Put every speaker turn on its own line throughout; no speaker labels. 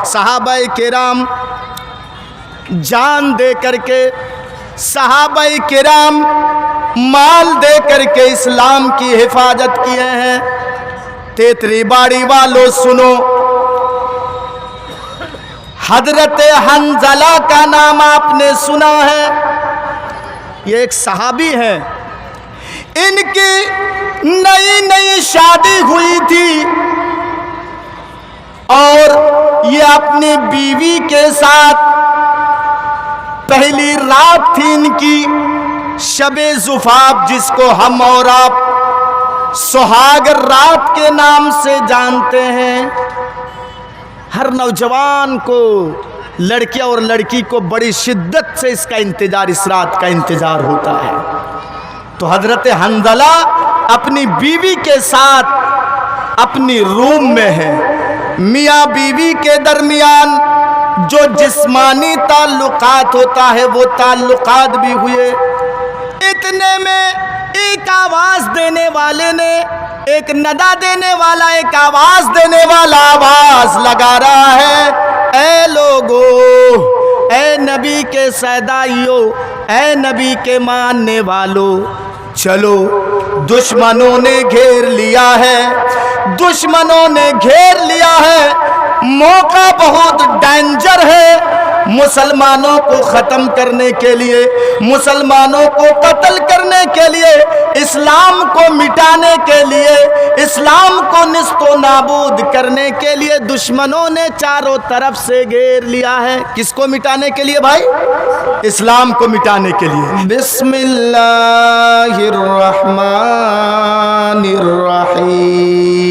صحابہ کرام جان دے کر کے، صحابہ کرام مال دے کر کے اسلام کی حفاظت کیے ہیں۔ تیتری باڑی والوں سنو، حضرت حنظلہ کا نام آپ نے سنا ہے، یہ ایک صحابی ہیں، ان کی نئی شادی ہوئی تھی اور یہ اپنی بیوی کے ساتھ پہلی رات تھی ان کی، شب زفاف، جس کو ہم اور آپ سہاگ رات کے نام سے جانتے ہیں۔ ہر نوجوان کو، لڑکیاں اور لڑکی کو بڑی شدت سے اس کا انتظار، اس رات کا انتظار ہوتا ہے۔ تو حضرت حنظلہ اپنی بیوی کے ساتھ اپنی روم میں ہے، میاں بیوی کے درمیان جو جسمانی تعلقات ہوتا ہے وہ تعلقات بھی ہوئے۔ اتنے میں ایک آواز دینے والے نے، ایک ندا دینے والا، ایک آواز دینے والا آواز لگا رہا ہے، اے لوگو، اے نبی کے سیدائیو، اے نبی کے ماننے والو، چلو دشمنوں نے گھیر لیا ہے، دشمنوں نے گھیر لیا ہے، موقع بہت ڈینجر ہے، مسلمانوں کو ختم کرنے کے لیے، مسلمانوں کو قتل کرنے کے لیے، اسلام کو مٹانے کے لیے، اسلام کو نیست و نابود کرنے کے لیے دشمنوں نے چاروں طرف سے گھیر لیا ہے۔ کس کو مٹانے کے لیے بھائی؟ اسلام کو مٹانے کے لیے۔ بسم اللہ الرحمن الرحیم۔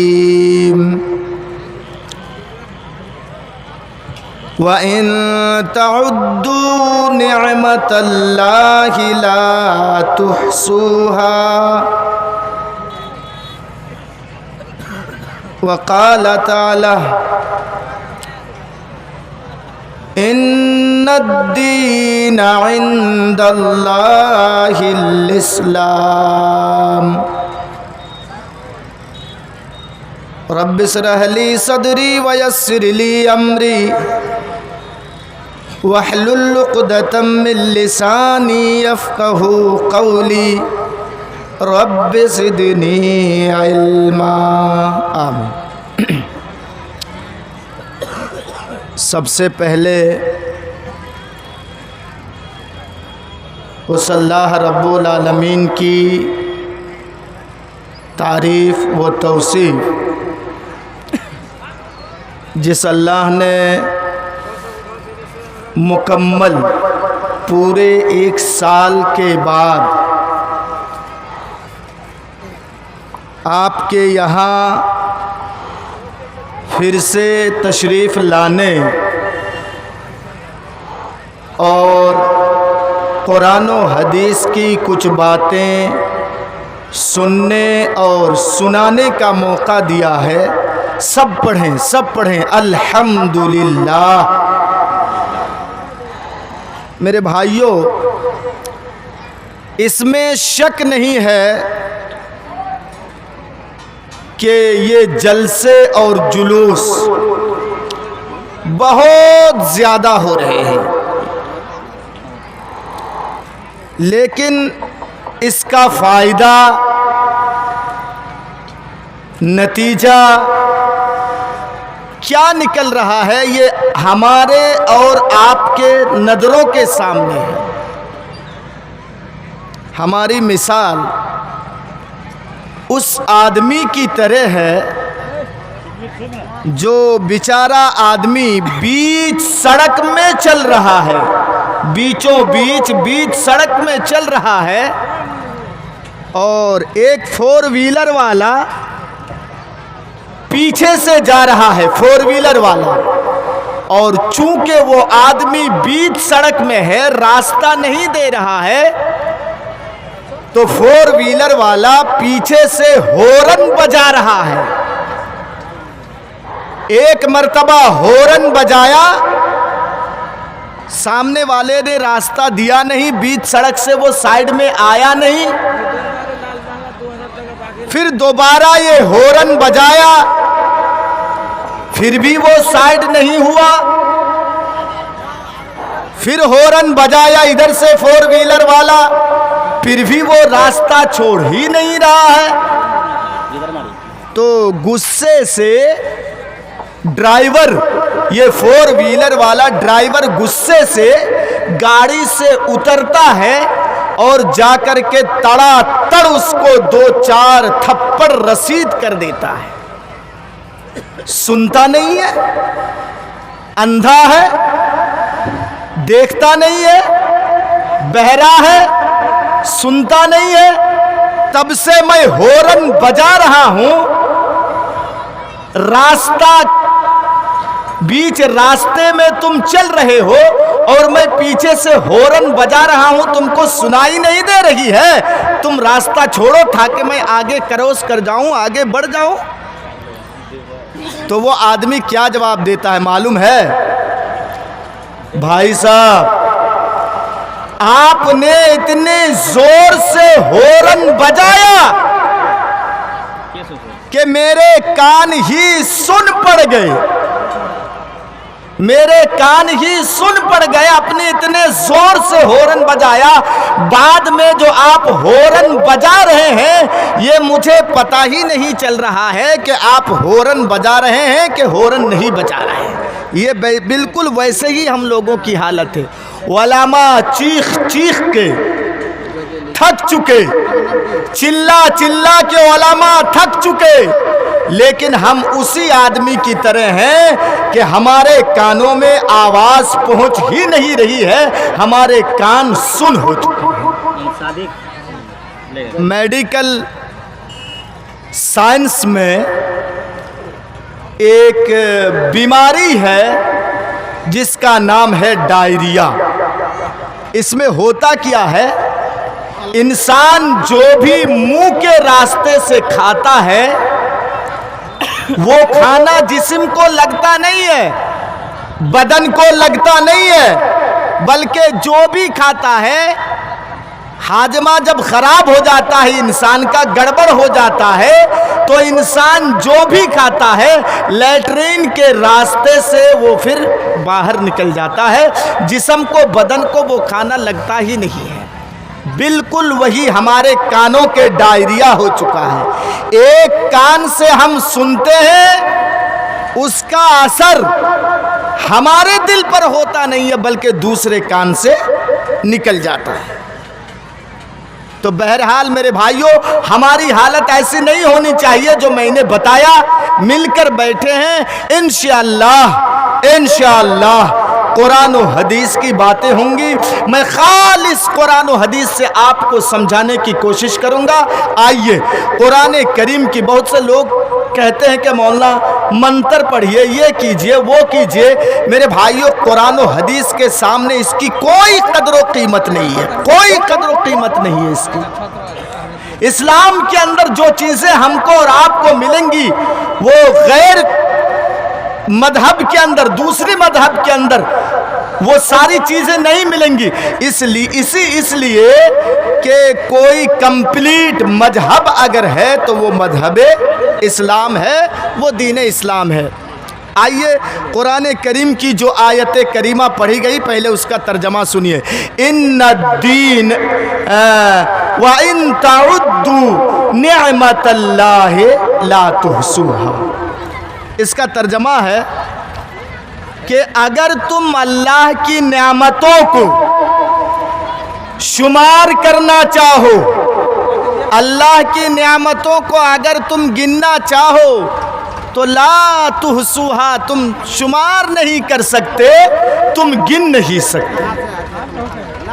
وَإِن تَعُدُّوا نِعْمَةَ اللَّهِ لَا تُحْصُوهَا وَقَالَ تَعَالَى إِنَّ الدِّينَ عِندَ اللَّهِ الْإِسْلَامُ رَبِّ اشْرَحْ لِي صَدْرِي وَيَسِّرْ لِي أَمْرِي وَاحْلُلْ عُقْدَةً مِّن لِّسَانِي يَفْقَهُوا قَوْلِي رَبِّ زِدْنِي عِلْمًا آمین۔ سب سے پہلے اس اللہ رب العالمین کی تعریف و توصیف، جس اللہ نے مکمل پورے 1 سال کے بعد آپ کے یہاں پھر سے تشریف لانے اور قرآن و حدیث کی کچھ باتیں سننے اور سنانے کا موقع دیا ہے۔ سب پڑھیں الحمدللہ۔ میرے بھائیوں، اس میں شک نہیں ہے کہ یہ جلسے اور جلوس بہت زیادہ ہو رہے ہیں، لیکن اس کا فائدہ، نتیجہ کیا نکل رہا ہے، یہ ہمارے اور آپ کے نظروں کے سامنے ہے۔ ہماری مثال اس آدمی کی طرح ہے جو بیچارہ آدمی بیچ سڑک میں چل رہا ہے، بیچ سڑک میں چل رہا ہے، اور ایک 4 ویلر والا پیچھے سے جا رہا ہے، 4 ویلر والا، اور چونکہ وہ آدمی بیچ سڑک میں ہے، راستہ نہیں دے رہا ہے، تو 4 ویلر والا پیچھے سے ہورن بجا رہا ہے۔ ایک مرتبہ ہورن بجایا، سامنے والے نے راستہ دیا نہیں، بیچ سڑک سے وہ سائیڈ میں آیا نہیں، پھر دوبارہ یہ ہورن بجایا، پھر بھی وہ سائڈ نہیں ہوا، پھر ہورن بجایا ادھر سے 4 ویلر والا، پھر بھی وہ راستہ چھوڑ ہی نہیں رہا ہے۔ تو غصے سے ڈرائیور، یہ 4 ویلر والا ڈرائیور غصے سے گاڑی سے اترتا ہے اور جا کر کے تڑا تڑ اس کو 2-4 تھپڑ رسید کر دیتا ہے۔ سنتا نہیں ہے، اندھا ہے، دیکھتا نہیں ہے، بہرا ہے، سنتا نہیں ہے۔ تب سے میں ہورن بجا رہا ہوں، راستہ بیچ راستے میں تم چل رہے ہو اور میں پیچھے سے ہورن بجا رہا ہوں، تم کو سنائی نہیں دے رہی ہے؟ تم راستہ چھوڑو تاکہ میں آگے کراس کر جاؤں، آگے بڑھ جاؤں۔ تو وہ آدمی کیا جواب دیتا ہے معلوم ہے؟ بھائی صاحب، آپ نے اتنے زور سے ہورن بجایا کہ میرے کان ہی سن پڑ گئے، میرے کان ہی سن پڑ گئے، اپنے اتنے زور سے ہورن بجایا۔ بعد میں جو آپ ہورن بجا رہے ہیں یہ مجھے پتہ ہی نہیں چل رہا ہے کہ آپ ہورن بجا رہے ہیں کہ ہورن نہیں بجا رہے ہیں۔ یہ بالکل ویسے ہی ہم لوگوں کی حالت ہے۔ علماء چیخ چیخ کے تھک چکے، چلا چلا کے علماء تھک چکے، لیکن ہم اسی آدمی کی طرح ہیں کہ ہمارے کانوں میں آواز پہنچ ہی نہیں رہی ہے، ہمارے کان سن ہو چکے۔ میڈیکل سائنس میں ایک بیماری ہے جس کا نام ہے ڈائریا۔ اس میں ہوتا کیا ہے، انسان جو بھی منہ کے راستے سے کھاتا ہے وہ کھانا جسم کو لگتا نہیں ہے، بدن کو لگتا نہیں ہے، بلکہ جو بھی کھاتا ہے، ہاضمہ جب خراب ہو جاتا ہے انسان کا، گڑبڑ ہو جاتا ہے، تو انسان جو بھی کھاتا ہے لیٹرین کے راستے سے وہ پھر باہر نکل جاتا ہے، جسم کو، بدن کو وہ کھانا لگتا ہی نہیں ہے۔ بالکل وہی ہمارے کانوں کے ڈائریا ہو چکا ہے۔ ایک کان سے ہم سنتے ہیں، اس کا اثر ہمارے دل پر ہوتا نہیں ہے بلکہ دوسرے کان سے نکل جاتا ہے۔ تو بہرحال میرے بھائیوں، ہماری حالت ایسی نہیں ہونی چاہیے جو میں نے بتایا۔ مل کر بیٹھے ہیں، انشاءاللہ قرآن و حدیث کی باتیں ہوں گی، میں خالص قرآن و حدیث سے آپ کو سمجھانے کی کوشش کروں گا۔ آئیے، قرآن کریم کی، بہت سے لوگ کہتے ہیں کہ مولانا منتر پڑھیے، یہ کیجئے، وہ کیجئے۔ میرے بھائیوں، قرآن و حدیث کے سامنے اس کی کوئی قدر و قیمت نہیں ہے، کوئی قدر و قیمت نہیں ہے اس کی۔ اسلام کے اندر جو چیزیں ہم کو اور آپ کو ملیں گی وہ غیر مذہب کے اندر، دوسری مذہب کے اندر وہ ساری چیزیں نہیں ملیں گی۔ اس لیے کہ کوئی کمپلیٹ مذہب اگر ہے تو وہ مذہب اسلام ہے، وہ دین اسلام ہے۔ آئیے قرآن کریم کی جو آیت کریمہ پڑھی گئی، پہلے اس کا ترجمہ سنیے۔ ان الدین وَإِن تَعُدُّوا نِعْمَةَ اللَّهِ لَا تُحْصُوهَا۔ اس کا ترجمہ ہے کہ اگر تم اللہ کی نعمتوں کو شمار کرنا چاہو، اللہ کی نعمتوں کو اگر تم گننا چاہو تو لا تحصوہا، تم شمار نہیں کر سکتے، تم گن نہیں سکتے۔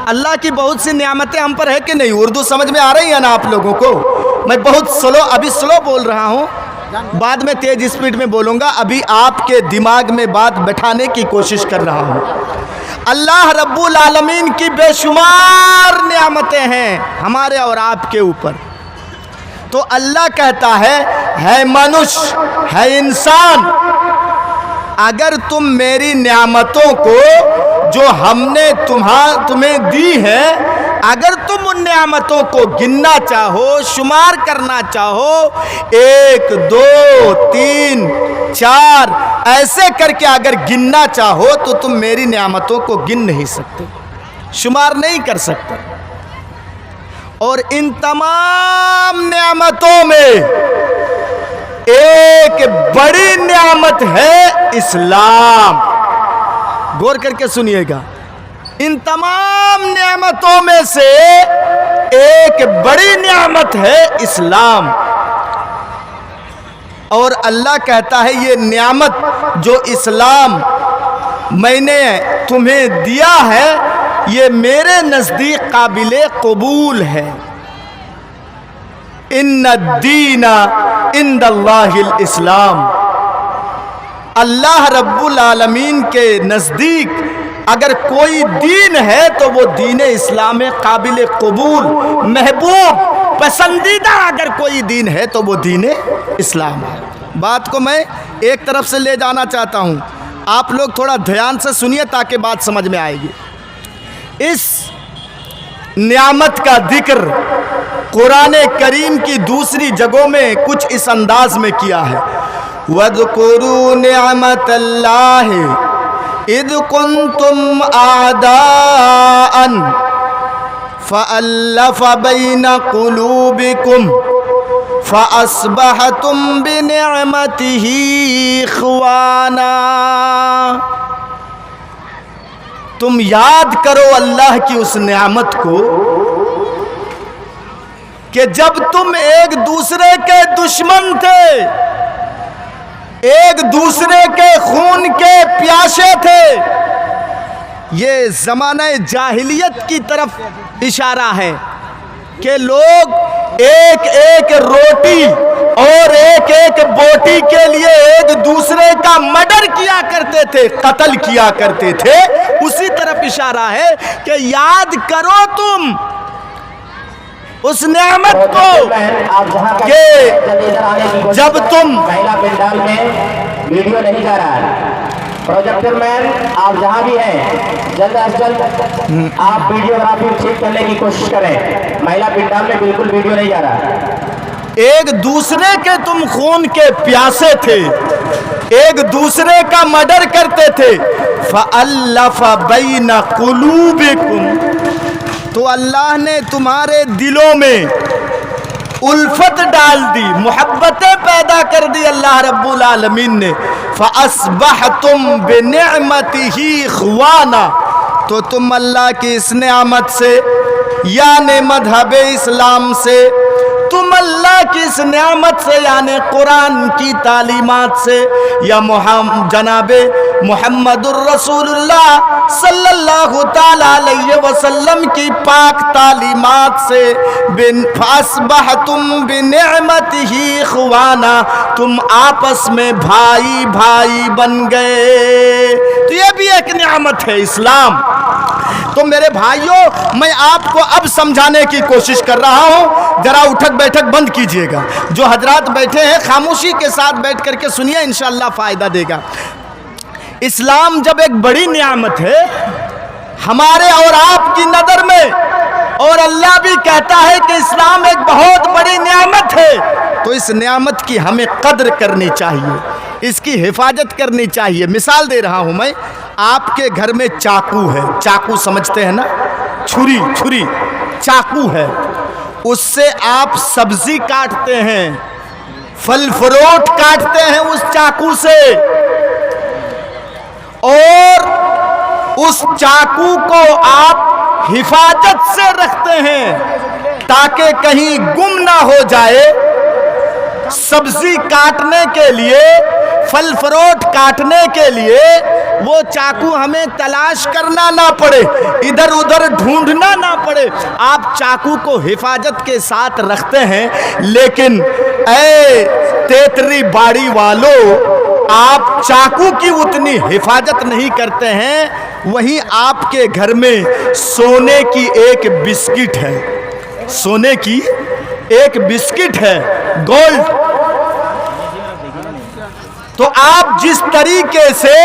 اللہ کی بہت سی نعمتیں ہم پر ہے کہ نہیں؟ اردو سمجھ میں آ رہی ہے نا آپ لوگوں کو؟ میں بہت ابھی سلو بول رہا ہوں، بعد میں تیز اسپیڈ میں بولوں گا، ابھی آپ کے دماغ میں بات بٹھانے کی کوشش کر رہا ہوں۔ اللہ رب العالمین کی بے شمار نعمتیں ہیں ہمارے اور آپ کے اوپر۔ تو اللہ کہتا ہے منش، ہے انسان، اگر تم میری نعمتوں کو جو ہم نے تمہیں دی ہے، اگر تم ان نعمتوں کو گننا چاہو، شمار کرنا چاہو، 1 2 3 4 ایسے کر کے اگر گننا چاہو تو تم میری نعمتوں کو گن نہیں سکتے، شمار نہیں کر سکتے۔ اور ان تمام نعمتوں میں ایک بڑی نعمت ہے اسلام۔ غور کر کے سنیے گا، ان تمام نعمتوں میں سے ایک بڑی نعمت ہے اسلام۔ اور اللہ کہتا ہے یہ نعمت جو اسلام میں نے تمہیں دیا ہے یہ میرے نزدیک قابل قبول ہے۔ ان الدین عند اللہ الاسلام، اللہ رب العالمین کے نزدیک اگر کوئی دین ہے تو وہ دین اسلام ہے، قابل قبول، محبوب، پسندیدہ اگر کوئی دین ہے تو وہ دین اسلام ہے۔ بات کو میں ایک طرف سے لے جانا چاہتا ہوں، آپ لوگ تھوڑا دھیان سے سنیے تاکہ بات سمجھ میں آئے گی۔ اس نعمت کا ذکر قرآن کریم کی دوسری جگہوں میں کچھ اس انداز میں کیا ہے، وَاذْكُرُوا نِعْمَةَ اللَّهِ اِذْ كُنْتُمْ أَعْدَاءً فَأَلَّفَ بَيْنَ قُلُوبِكُمْ فَأَصْبَحْتُمْ بِنِعْمَتِهِ إِخْوَانًا۔ تم یاد کرو اللہ کی اس نعمت کو کہ جب تم ایک دوسرے کے دشمن تھے، ایک دوسرے کے خون کے پیاسے تھے۔ یہ زمانہ جاہلیت کی طرف اشارہ ہے کہ لوگ ایک ایک روٹی اور ایک ایک بوٹی کے لیے ایک دوسرے کا مرڈر کیا کرتے تھے، قتل کیا کرتے تھے۔ اسی طرف اشارہ ہے کہ یاد کرو تم اس نعمت کو کہ جب تم
ویڈیو نہیں جا رہا ہے، پروجیکٹر مین آپ جہاں بھی ہیں جلد از جلد آپ ویڈیوگرافی چیک کرنے کی کوشش کریں۔ مہیلا پنڈال میں بالکل ویڈیو نہیں جا رہا۔
ایک دوسرے کے تم خون کے پیاسے تھے، ایک دوسرے کا مرڈر کرتے تھے، فَأَلَّفَ بَيْنَ قُلُوبِكُمْ، تو اللہ نے تمہارے دلوں میں الفت ڈال دی، محبتیں پیدا کر دی اللہ رب العالمین نے۔ فَأَصْبَحْتُمْ بِنِعْمَتِهِ إِخْوَانًا، تو تم اللہ کی اس نعمت سے یعنی مذہب اسلام سے، تم اللہ کی اس نعمت سے یعنی قرآن کی تعلیمات سے یا جناب محمد الرسول اللہ صلی اللہ تعالی علیہ وسلم کی پاک تعلیمات سے فَأَصْبَحْتُمْ بِنِعْمَتِهِ إِخْوَانًا، تم آپس میں بھائی بھائی بن گئے۔ تو یہ بھی ایک نعمت ہے اسلام۔ تو میرے بھائیوں، میں آپ کو اب سمجھانے کی کوشش کر رہا ہوں، ذرا اٹھک بیٹھک بند کیجئے گا۔ جو حضرات بیٹھے ہیں خاموشی کے ساتھ بیٹھ کر کے سنیے، انشاءاللہ فائدہ دے گا۔ اسلام جب ایک بڑی نعمت ہے ہمارے اور آپ کی نظر میں، اور اللہ بھی کہتا ہے کہ اسلام ایک بہت بڑی نعمت ہے، تو اس نعمت کی ہمیں قدر کرنی چاہیے، اس کی حفاظت کرنی چاہیے۔ مثال دے رہا ہوں میں، آپ کے گھر میں چاقو ہے، چاقو سمجھتے ہیں نا، چھری چاقو ہے، اس سے آپ سبزی کاٹتے ہیں، پھل فروٹ کاٹتے ہیں اس چاقو سے، اور اس چاقو کو آپ حفاظت سے رکھتے ہیں تاکہ کہیں گم نہ ہو جائے۔ سبزی کاٹنے کے لیے، پھل فروٹ کاٹنے کے لیے وہ چاقو ہمیں تلاش کرنا نہ پڑے، ادھر ادھر ڈھونڈنا نہ پڑے، آپ چاقو کو حفاظت کے ساتھ رکھتے ہیں۔ لیکن اے تیتری باڑی والو، آپ چاقو کی اتنی حفاظت نہیں کرتے ہیں۔ وہیں آپ کے گھر میں سونے کی ایک بسکٹ ہے، سونے کی ایک بسکٹ ہے، گولڈ، تو آپ جس طریقے سے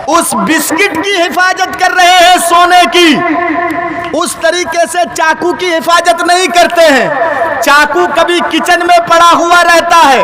اس بسکٹ کی حفاظت کر رہے ہیں سونے کی، اس طریقے سے چاقو کی حفاظت نہیں کرتے ہیں۔ چاقو کبھی کچن میں پڑا ہوا رہتا ہے،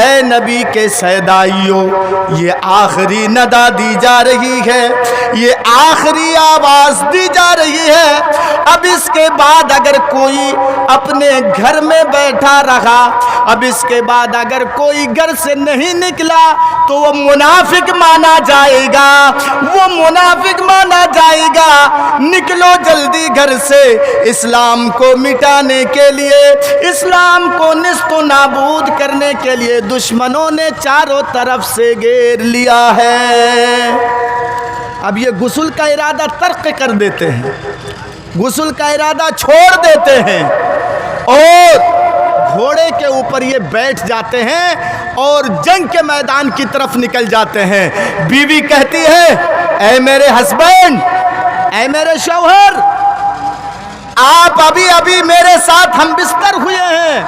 اے نبی کے سیدائیوں، یہ آخری ندا دی جا رہی ہے، یہ آخری آواز دی جا رہی ہے۔ اب اس کے بعد اگر کوئی اپنے گھر میں بیٹھا رہا، اب اس کے بعد اگر کوئی گھر سے نہیں نکلا تو وہ منافق مانا جائے گا، وہ منافق مانا جائے گا۔ نکلو جلدی گھر سے، اسلام کو مٹانے کے لیے، اسلام کو نیست و نابود کرنے کے لیے دشمنوں نے چاروں طرف سے گھیر لیا ہے۔ اب یہ غسل کا ارادہ ترک کر دیتے ہیں، غسل کا ارادہ چھوڑ دیتے ہیں اور گھوڑے کے اوپر یہ بیٹھ جاتے ہیں اور جنگ کے میدان کی طرف نکل جاتے ہیں۔ بیوی کہتی ہے، اے میرے ہسبینڈ، اے میرے شوہر، آپ ابھی میرے ساتھ ہم بستر ہوئے ہیں،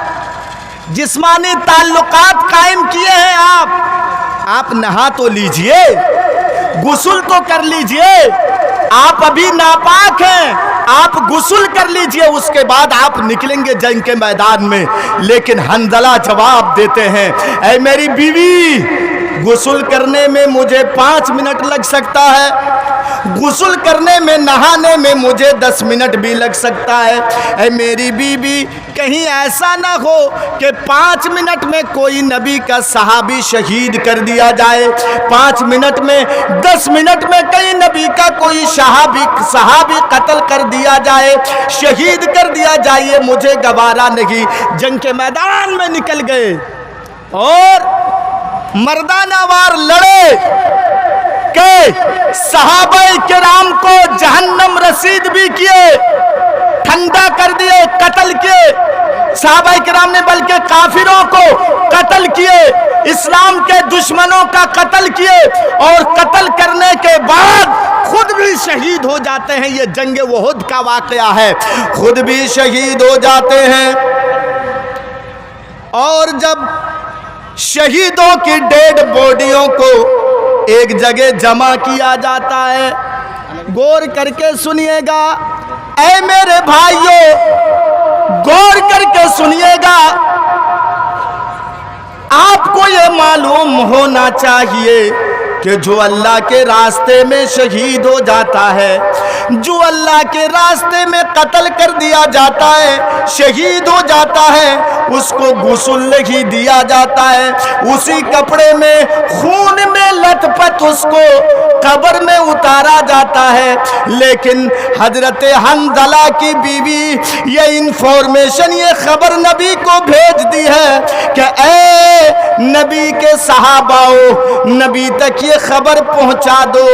جسمانی تعلقات قائم کیے ہیں، آپ نہا تو لیجئے، غسل تو کر لیجئے، آپ ابھی ناپاک ہیں، آپ غسل کر لیجئے، اس کے بعد آپ نکلیں گے جنگ کے میدان میں۔ لیکن حنظلہ جواب دیتے ہیں، اے میری بیوی، غسل کرنے میں مجھے 5 منٹ لگ سکتا ہے، غسل کرنے میں، نہانے میں مجھے 10 منٹ بھی لگ سکتا ہے۔ اے میری بیوی، کہیں ایسا نہ ہو کہ 5 منٹ میں کوئی نبی کا صحابی شہید کر دیا جائے، 5 منٹ میں، 10 منٹ میں کہیں نبی کا کوئی صحابی قتل کر دیا جائے، شہید کر دیا جائے، یہ مجھے گوارا نہیں۔ جنگ کے میدان میں نکل گئے اور مردانہ وار لڑے کہ صحابہ کرام کو جہنم رسید بھی کیے، ٹھنڈا کر دیے، قتل کیے صحابہ کرام نے، بلکہ کافروں کو قتل کیے، اسلام کے دشمنوں کا قتل کیے، اور قتل کرنے کے بعد خود بھی شہید ہو جاتے ہیں۔ یہ جنگ احد کا واقعہ ہے، خود بھی شہید ہو جاتے ہیں۔ اور جب شہیدوں کی ڈیڈ باڈیوں کو ایک جگہ جمع کیا جاتا ہے، غور کر کے سنیے گا، اے میرے بھائیوں، غور کر کے سنیے گا، آپ کو یہ معلوم ہونا چاہیے کہ جو اللہ کے راستے میں شہید ہو جاتا ہے، جو اللہ کے راستے میں قتل کر دیا جاتا ہے، شہید ہو جاتا ہے، اس کو غسل نہیں دیا جاتا ہے، اسی کپڑے میں خون میں لت پت اس کو قبر میں اتارا جاتا ہے۔ لیکن حضرت حنظلہ کی بیوی یہ انفارمیشن، یہ خبر نبی کو بھیج دی ہے کہ اے نبی کے صحاباؤ، نبی تک یہ خبر پہنچا دو،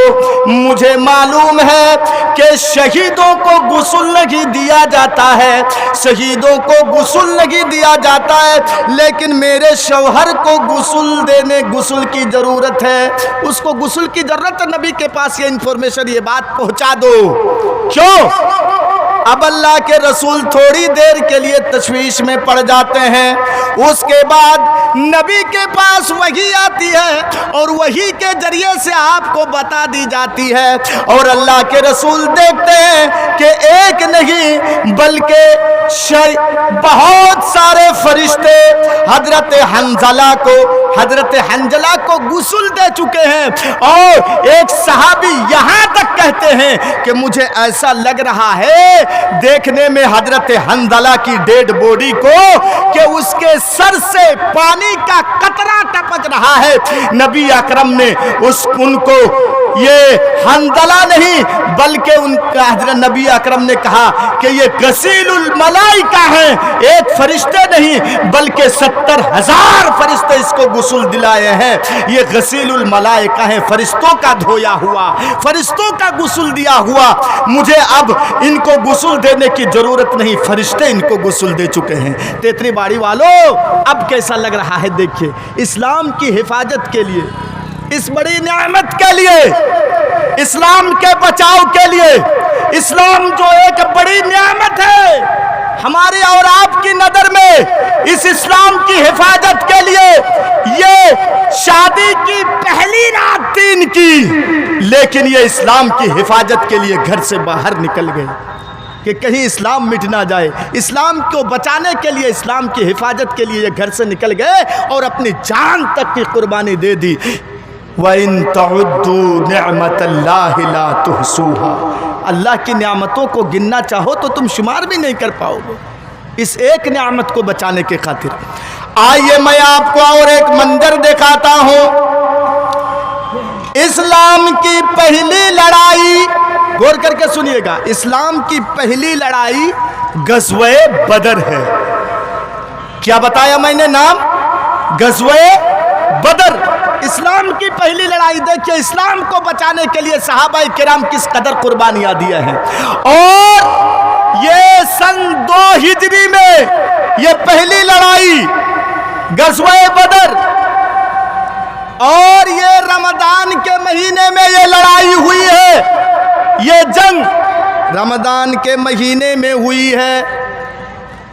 مجھے معلوم ہے کہ شہیدوں کو غسل نہیں دیا جاتا ہے، شہیدوں کو غسل نہیں دیا جاتا ہے، لیکن میرے شوہر کو غسل کی ضرورت ہے، اس کو غسل کی ضرورت ہے، نبی کے پاس یہ انفارمیشن، یہ بات پہنچا دو۔ کیوں؟ اب اللہ کے رسول تھوڑی دیر کے لیے تشویش میں پڑ جاتے ہیں، اس کے بعد نبی کے پاس وحی آتی ہے اور وحی کے ذریعے سے آپ کو بتا دی جاتی ہے، اور اللہ کے رسول دیکھتے ہیں کہ ایک نہیں بلکہ بہت سارے فرشتے حضرت حنظلہ کو غسل دے چکے ہیں، اور ایک صحابی یہاں تک کہتے ہیں کہ مجھے ایسا لگ رہا ہے دیکھنے میں حضرت حنظلہ کی ڈیڈ باڈی کو کہ اس کے سر سے پانی کا قطرہ ٹپک رہا ہے۔ نبی اکرم نے ان کو یہ حنظلہ نہیں بلکہ ان کا حضرت نبی اکرم نے کہا کہ یہ غسیل الملائکہ ہیں، ایک فرشتے نہیں بلکہ 70,000 فرشتے اس کو غسل دلائے ہیں، یہ غسیل الملائکہ ہیں، فرشتوں کا دھویا ہوا، فرشتوں کا غسل دیا ہوا، مجھے اب ان کو غسل دینے کی ضرورت نہیں، فرشتے ان کو غسل دے چکے ہیں۔ تیتری باڑی والوں، اب کیسا لگ رہا ہے؟ دیکھیے، اسلام کی حفاظت کے لیے، اس بڑی نعمت کے لیے، اسلام کے بچاؤ کے لیے، اسلام جو ایک بڑی نعمت ہے ہماری اور آپ کی نظر میں، اس اسلام کی حفاظت کے لیے یہ شادی کی پہلی رات 3 کی، لیکن یہ اسلام کی حفاظت کے لیے گھر سے باہر نکل گئے، کہ کہیں اسلام مٹ نہ جائے. اسلام کو بچانے کے لیے, اسلام کی حفاظت کے لیے یہ گھر سے نکل گئے اور اپنی جان تک کی قربانی دے دی. وَإِن تَعُدُّوا نِعْمَةَ اللَّهِ لَا تُحْصُوهَا, اللہ کی نعمتوں کو گننا چاہو تو تم شمار بھی نہیں کر پاؤ گے اس ایک نعمت کو بچانے کے خاطر. آئیے میں آپ کو اور ایک منظر دکھاتا ہوں. اسلام کی پہلی لڑائی, غور کر کے سنیے گا, اسلام کی پہلی لڑائی غزوہ بدر ہے. کیا بتایا میں نے نام؟ غزوہ بدر. اسلام کی پہلی لڑائی. دیکھیے اسلام کو بچانے کے لیے صحابہ کرام کس قدر قربانیاں دیا ہیں. اور یہ سن 2 ہجری میں یہ پہلی لڑائی غزوہ بدر, اور یہ رمضان کے مہینے میں یہ لڑائی ہوئی ہے. یہ جنگ رمضان کے مہینے میں ہوئی ہے.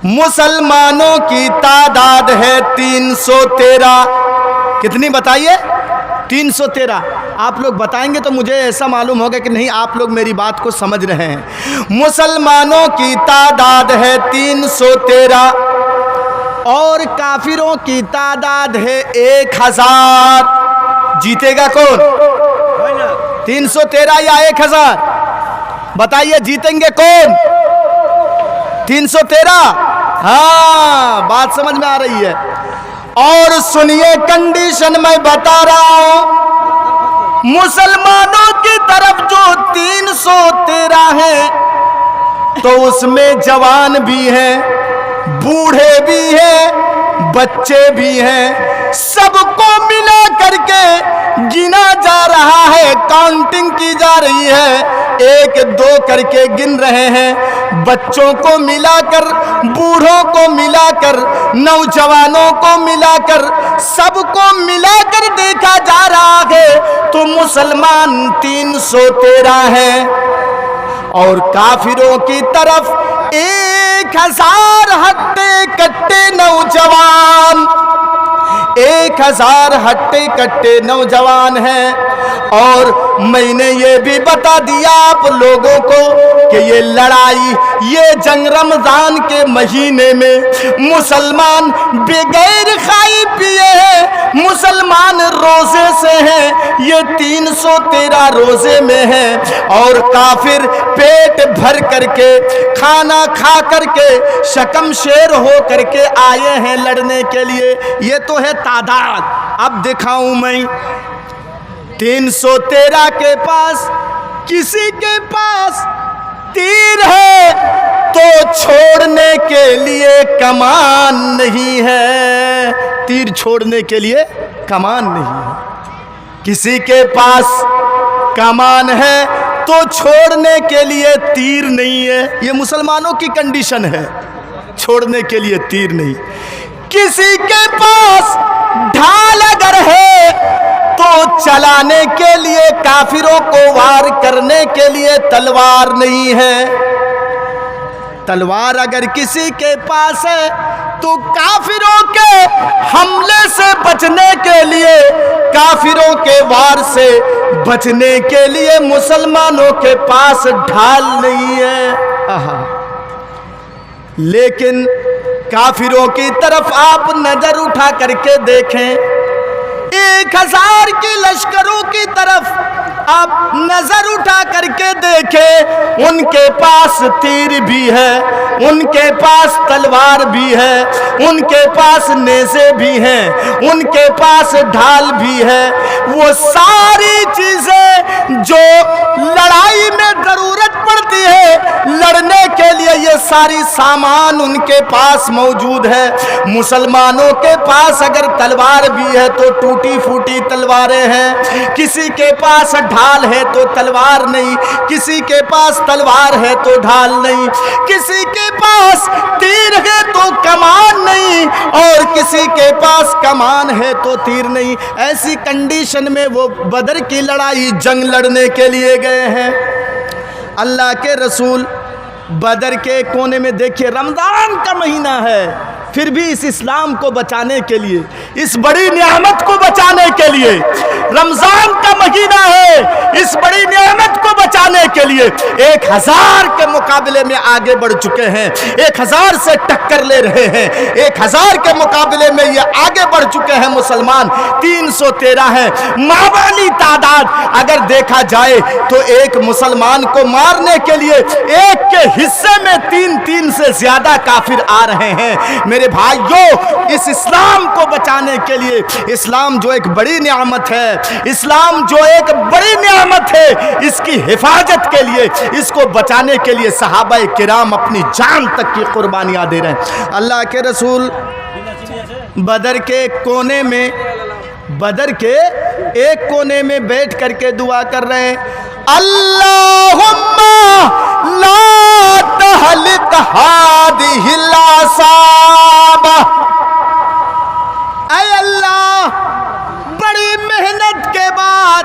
مسلمانوں کی تعداد ہے 313. کتنی بتائیے؟ 313. آپ لوگ بتائیں گے تو مجھے ایسا معلوم ہوگا کہ نہیں آپ لوگ میری بات کو سمجھ رہے ہیں. مسلمانوں کی تعداد ہے 313 اور کافروں کی تعداد ہے 1000. جیتے گا کون؟ 313 یا 1000؟ بتائیے جیتیں گے کون؟ 313. ہاں بات سمجھ میں آ رہی ہے. اور سنیے کنڈیشن میں بتا رہا ہوں, مسلمانوں کی طرف جو 313 ہیں تو اس میں جوان بھی ہیں, بوڑھے بھی ہیں, بچے بھی ہیں. سب کو ملا کر کے گنا جا رہا ہے, کاؤنٹنگ کی جا رہی ہے, 1 2 کر کے گن رہے ہیں. بچوں کو ملا کر, بوڑھوں کو ملا کر, نوجوانوں کو ملا کر, سب کو ملا کر دیکھا جا رہا ہے تو مسلمان 313 ہیں. اور کافروں کی طرف 1000 ہٹے کٹے نوجوان, 1000 ہٹے کٹے نوجوان ہیں. اور میں نے یہ بھی بتا دیا آپ لوگوں کو کہ یہ لڑائی, یہ جنگ رمضان کے مہینے میں مسلمان بغیر کھائے پیے ہیں, مسلمان روزے سے ہیں, یہ 313 روزے میں ہیں. اور کافر پیٹ بھر کر کے کھانا کھا کر کے شکم شیر ہو کر کے آئے ہیں لڑنے کے لیے. یہ تو ہے تعداد. اب دکھاؤں میں 313 کے پاس کسی کے پاس تیر ہے تو چھوڑنے کے لیے کمان نہیں ہے. تیر چھوڑنے کے لیے کمان نہیں ہے. کسی کے پاس کمان ہے تو چھوڑنے کے لیے تیر نہیں ہے. یہ مسلمانوں کی کنڈیشن ہے, چھوڑنے کے لیے تیر نہیں. کسی کے پاس ڈھال اگر ہے تو چلانے کے لیے, کافروں کو وار کرنے کے لیے تلوار نہیں ہے. تلوار اگر کسی کے پاس ہے تو کافروں کے حملے سے بچنے کے لیے, کافروں کے وار سے بچنے کے لیے مسلمانوں کے پاس ڈھال نہیں ہے. لیکن کافروں کی طرف آپ نظر اٹھا کر کے دیکھیں, 1000 کی لشکروں کی طرف آپ نظر اٹھا کر کے دیکھیں, ان کے پاس تیر بھی ہے, ان کے پاس تلوار بھی ہے, ان کے پاس نیزے بھی ہیں, ان کے پاس ڈھال بھی ہے. وہ ساری چیزیں جو لڑائی میں ضرورت پڑتی ہے لڑنے کے لیے, یہ ساری سامان ان کے پاس موجود ہے. مسلمانوں کے پاس اگر تلوار بھی ہے تو ٹوٹی پھوٹی تلواریں ہیں, کسی کے پاس ڈھال ہے تو تلوار نہیں, کسی کے پاس تلوار ہے تو ڈھال نہیں, کسی کے پاس تیر ہے تو کمان نہیں, اور کسی کے پاس کمان ہے تو تیر نہیں. ایسی کنڈیشن میں وہ بدر کی لڑائی جنگ لڑنے کے لیے گئے ہیں. اللہ کے رسول بدر کے کونے میں, دیکھیے رمضان کا مہینہ ہے, پھر بھی اس اسلام کو بچانے کے لیے, اس بڑی نعمت کو بچانے کے لیے, رمضان کا مہینہ ہے, اس بڑی نعمت کو بچانے کے لیے 1000 کے مقابلے میں آگے بڑھ چکے ہیں، 1000 سے ٹکر لے رہے ہیں، 1000 کے مقابلے میں یہ آگے بڑھ چکے ہیں مسلمان 313 ہیں۔ مابعلی تعداد اگر دیکھا جائے تو ایک مسلمان کو مارنے کے لیے ایک کے حصے میں 3 سے زیادہ کافر آ رہے ہیں۔ میرے بھائیوں، اس اسلام کو بچانے کے لیے، اسلام جو ایک بڑی نعمت ہے، اسلام جو ایک بڑی نعمت ہے، اس کی حفاظت کے لیے، اس کو بچانے کے لیے صحابہ کرام اپنی جان تک کی قربانیاں دے رہے ہیں۔ اللہ کے رسول بدر کے ایک کونے میں بیٹھ کر کے دعا کر رہے ہیں، اللہم لا تہلک ہادہ الاصابہ، اے اللہ بڑی محنت کے بعد،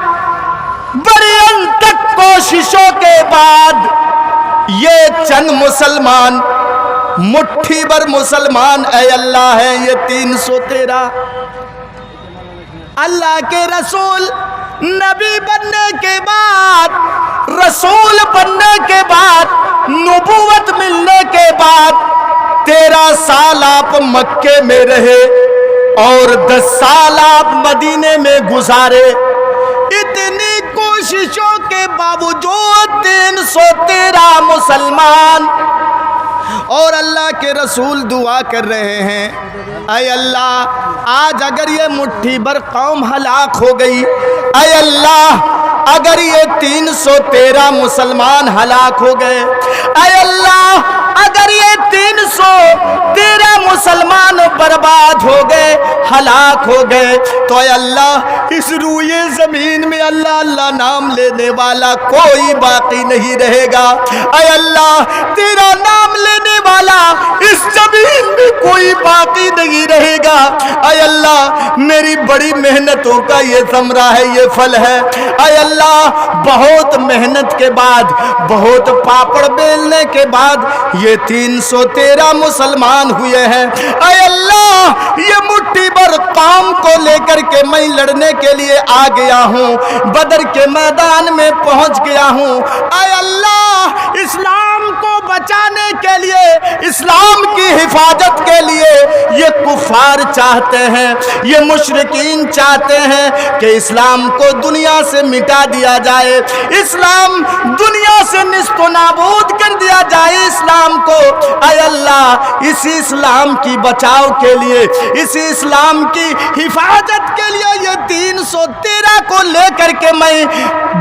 بڑی انتھک کوششوں کے بعد یہ چند مسلمان، مٹھی بھر مسلمان اے اللہ ہیں، یہ 313 اللہ کے رسول نبی بننے کے بعد، رسول بننے کے بعد، نبوت ملنے کے بعد 13 سال آپ مکے میں رہے اور 10 سال آپ مدینے میں گزارے۔ اتنی کوششوں کے باوجود 313 مسلمان، اور اللہ کے رسول دعا کر رہے ہیں، اے اللہ آج اگر یہ مٹھی بھر قوم ہلاک ہو گئی، اے اللہ اگر یہ 313 مسلمان ہلاک ہو گئے، اے اللہ اگر یہ 313 مسلمان برباد ہو گئے، ہلاک ہو گئے، تو اے اللہ اس روئے زمین میں اللہ اللہ نام لینے والا کوئی باقی نہیں رہے گا۔ اے اللہ تیرا نام لینے والا اس زمین میں کوئی باقی نہیں رہے گا۔ اے اللہ میری بڑی محنتوں کا یہ ثمرہ ہے، یہ پھل ہے۔ اے اللہ بہت محنت کے بعد، بہت پاپڑ بیلنے کے بعد یہ 313 مسلمان ہوئے ہیں۔ اے اللہ یہ مٹھی بھر قوم کو لے کر کے میں لڑنے کے لیے آ گیا ہوں، بدر کے میدان میں پہنچ گیا ہوں۔ اے اللہ اسلام کو بچانے کے لیے، اسلام کی حفاظت کے لیے یہ کفار چاہتے ہیں، یہ مشرکین چاہتے ہیں کہ اسلام کو دنیا سے مٹا دیا جائے، اسلام دنیا سے نیست و نابود کر دیا جائے اسلام کو۔ اے اللہ اسی اسلام کی بچاؤ کے لیے، اسی اسلام کی حفاظت کے لیے یہ 313 کو لے کر کے میں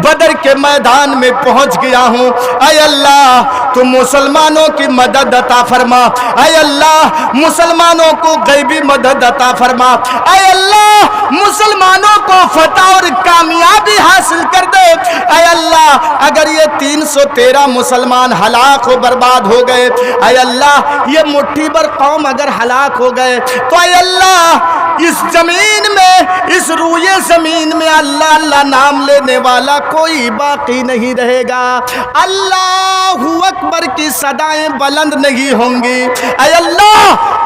بدر کے میدان میں پہنچ گیا ہوں۔ اے اللہ تو مسلمانوں کی مدد عطا فرما، اے اللہ مسلمانوں کو غیبی مدد عطا فرما، اے اللہ مسلمانوں کو فتح اور کامیابی حاصل کر دے۔ اے اللہ اگر یہ 313 مسلمان ہلاک و برباد ہو گئے، اے اللہ یہ مٹھی بھر قوم اگر ہلاک ہو گئے، تو اے اللہ اس زمین میں، اس روئے زمین میں اللہ اللہ نام لینے والا کوئی باقی نہیں رہے گا۔ اللہ اکبر کی صدائیں بلند نہیں ہوں گی۔ اے اللہ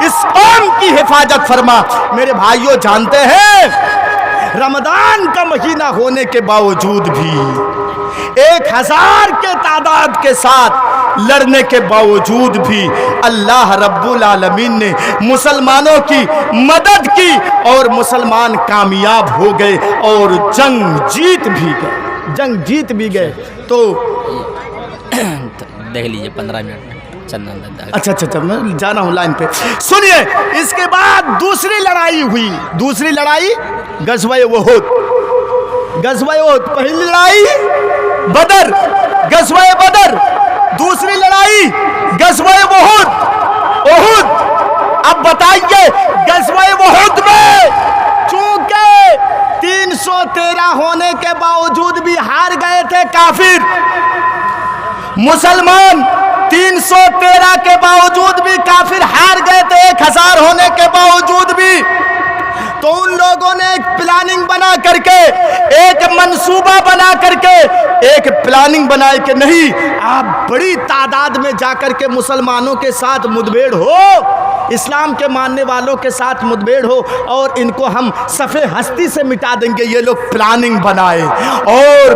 اس قوم کی حفاظت فرما۔ میرے بھائیوں جانتے ہیں رمضان کا مہینہ ہونے کے باوجود بھی 1000 کے تعداد کے ساتھ لڑنے کے باوجود بھی اللہ رب العالمین نے مسلمانوں کی مدد کی اور مسلمان کامیاب ہو گئے اور جنگ جیت بھی گئے۔ تو
دیکھ لیجئے 15 منٹ میں چند
اچھا میں جانا ہوں لائن پہ۔ سنیے اس کے بعد دوسری لڑائی ہوئی، دوسری لڑائی غزوہ احد، پہلی لڑائی بدر، غزوہ بدر، دوسری لڑائی غزوہ احد۔ اب بتائیے غزوہ احد میں چونکہ 313 ہونے کے باوجود بھی ہار گئے تھے کافر، مسلمان 313 کے باوجود بھی کافر ہار گئے تھے 1000 ہونے کے باوجود بھی، تو ان لوگوں نے ایک پلاننگ بنا کر کے، ایک منصوبہ بنا کر کے، ایک پلاننگ بنائے کہ نہیں آپ بڑی تعداد میں جا کر کے مسلمانوں کے ساتھ مدبیڑ ہو، اسلام کے ماننے والوں کے ساتھ مدبیڑ ہو اور ان کو ہم صفِ ہستی سے مٹا دیں گے۔ یہ لوگ پلاننگ بنائے اور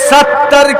70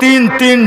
3-3